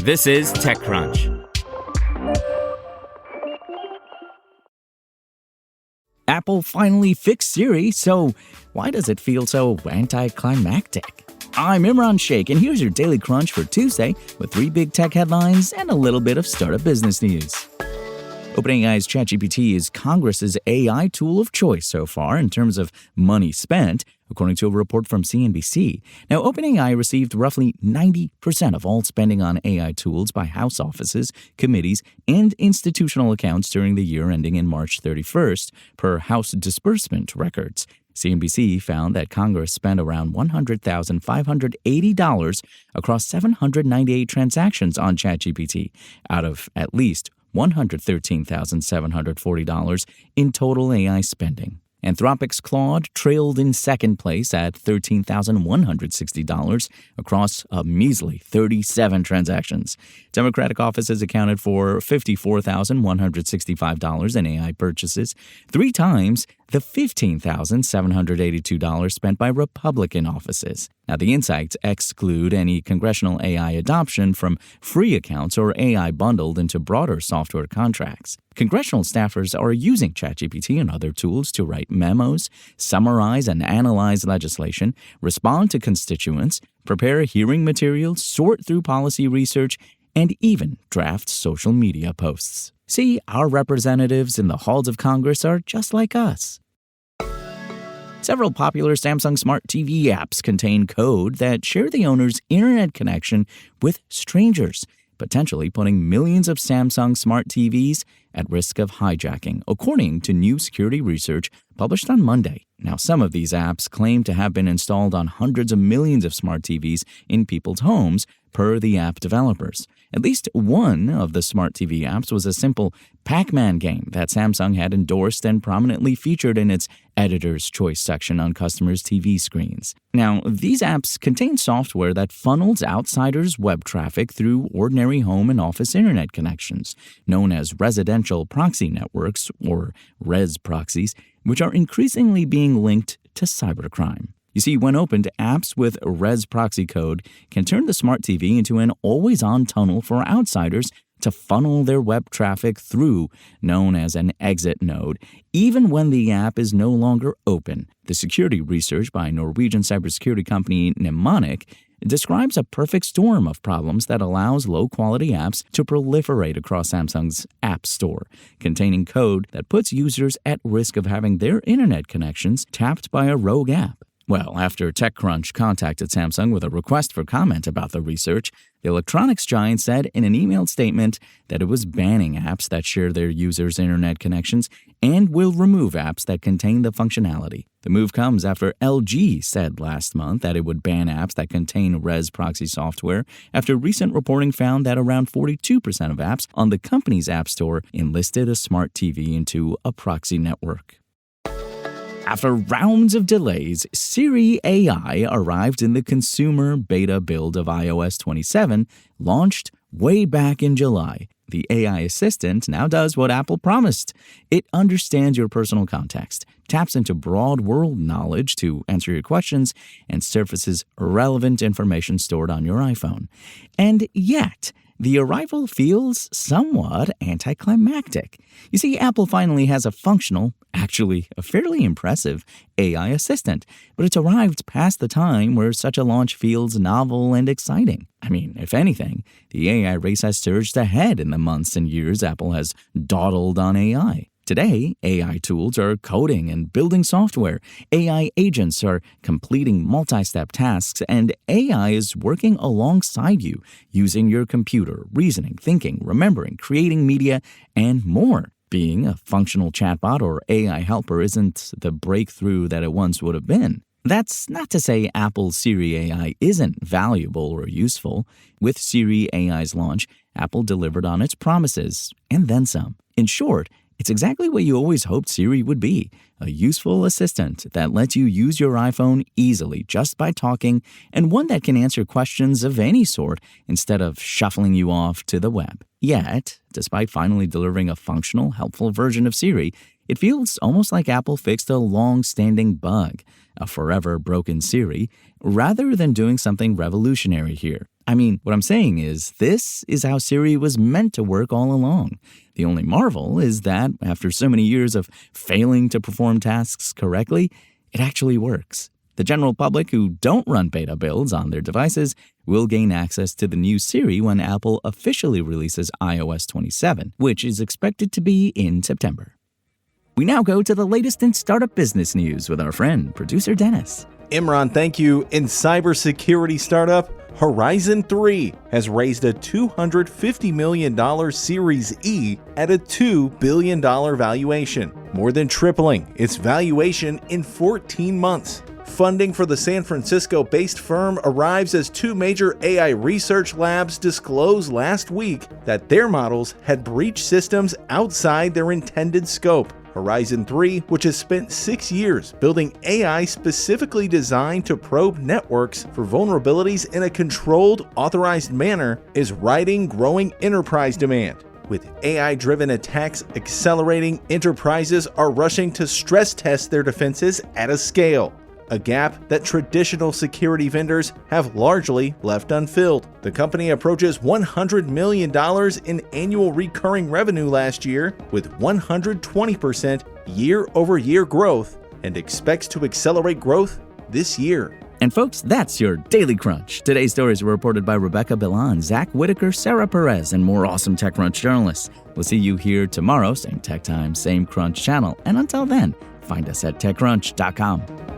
This is TechCrunch. Apple finally fixed Siri, so why does it feel so anticlimactic? I'm Imran Sheikh, and here's your Daily Crunch for Tuesday with 3 big tech headlines and a little bit of startup business news. OpenAI's ChatGPT is Congress's AI tool of choice so far in terms of money spent, according to a report from CNBC. Now, OpenAI received roughly 90% of all spending on AI tools by House offices, committees, and institutional accounts during the year ending in March 31st, per House disbursement records. CNBC found that Congress spent around $100,580 across 798 transactions on ChatGPT, out of at least $113,740 in total AI spending. Anthropic's Claude trailed in second place at $13,160 across a measly 37 transactions. Democratic offices accounted for $54,165 in AI purchases, 3 times the $15,782 spent by Republican offices. Now, the insights exclude any congressional AI adoption from free accounts or AI bundled into broader software contracts. Congressional staffers are using ChatGPT and other tools to write memos, summarize and analyze legislation, respond to constituents, prepare hearing materials, sort through policy research, and even draft social media posts. See, our representatives in the halls of Congress are just like us. Several popular Samsung Smart TV apps contain code that share the owner's internet connection with strangers, potentially putting millions of Samsung Smart TVs at risk of hijacking, according to new security research published on Monday. Now, some of these apps claim to have been installed on hundreds of millions of smart TVs in people's homes, per the app developers. At least one of the smart TV apps was a simple Pac-Man game that Samsung had endorsed and prominently featured in its Editor's Choice section on customers' TV screens. Now, these apps contain software that funnels outsiders' web traffic through ordinary home and office internet connections, known as residential proxy networks, or res proxies, which are increasingly being linked to cybercrime. You see, when opened, apps with res proxy code can turn the smart TV into an always-on tunnel for outsiders to funnel their web traffic through, known as an exit node, even when the app is no longer open. The security research by Norwegian cybersecurity company Mnemonic describes a perfect storm of problems that allows low-quality apps to proliferate across Samsung's App Store, containing code that puts users at risk of having their internet connections tapped by a rogue app. Well, after TechCrunch contacted Samsung with a request for comment about the research, the electronics giant said in an emailed statement that it was banning apps that share their users' internet connections and will remove apps that contain the functionality. The move comes after LG said last month that it would ban apps that contain res proxy software after recent reporting found that around 42% of apps on the company's App Store enlisted a smart TV into a proxy network. After rounds of delays, Siri AI arrived in the consumer beta build of iOS 27, launched way back in July. The AI assistant now does what Apple promised. It understands your personal context, taps into broad world knowledge to answer your questions, and surfaces relevant information stored on your iPhone. And yet, the arrival feels somewhat anticlimactic. You see, Apple finally has a functional, actually a fairly impressive, AI assistant, but it's arrived past the time where such a launch feels novel and exciting. I mean, if anything, the AI race has surged ahead in the months and years Apple has dawdled on AI. Today, AI tools are coding and building software, AI agents are completing multi-step tasks, and AI is working alongside you, using your computer, reasoning, thinking, remembering, creating media, and more. Being a functional chatbot or AI helper isn't the breakthrough that it once would have been. That's not to say Apple's Siri AI isn't valuable or useful. With Siri AI's launch, Apple delivered on its promises, and then some. In short, it's exactly what you always hoped Siri would be, a useful assistant that lets you use your iPhone easily just by talking, and one that can answer questions of any sort instead of shuffling you off to the web. Yet, despite finally delivering a functional, helpful version of Siri, it feels almost like Apple fixed a long-standing bug, a forever broken Siri, rather than doing something revolutionary here. I mean, what I'm saying is, this is how Siri was meant to work all along. The only marvel is that, after so many years of failing to perform tasks correctly, it actually works. The general public who don't run beta builds on their devices will gain access to the new Siri when Apple officially releases iOS 27, which is expected to be in September. We now go to the latest in startup business news with our friend, producer Dennis. Imran, thank you. In cybersecurity startup, Horizon 3 has raised a $250 million Series E at a $2 billion valuation, more than tripling its valuation in 14 months. Funding for the San Francisco-based firm arrives as two major AI research labs disclosed last week that their models had breached systems outside their intended scope. Horizon 3, which has spent 6 years building AI specifically designed to probe networks for vulnerabilities in a controlled, authorized manner, is riding growing enterprise demand. With AI-driven attacks accelerating, enterprises are rushing to stress test their defenses at a scale, a gap that traditional security vendors have largely left unfilled. The company approaches $100 million in annual recurring revenue last year, with 120% year-over-year growth, and expects to accelerate growth this year. And folks, that's your Daily Crunch. Today's stories were reported by Rebecca Bilan, Zach Whitaker, Sarah Perez, and more awesome TechCrunch journalists. We'll see you here tomorrow, same tech time, same Crunch channel. And until then, find us at TechCrunch.com.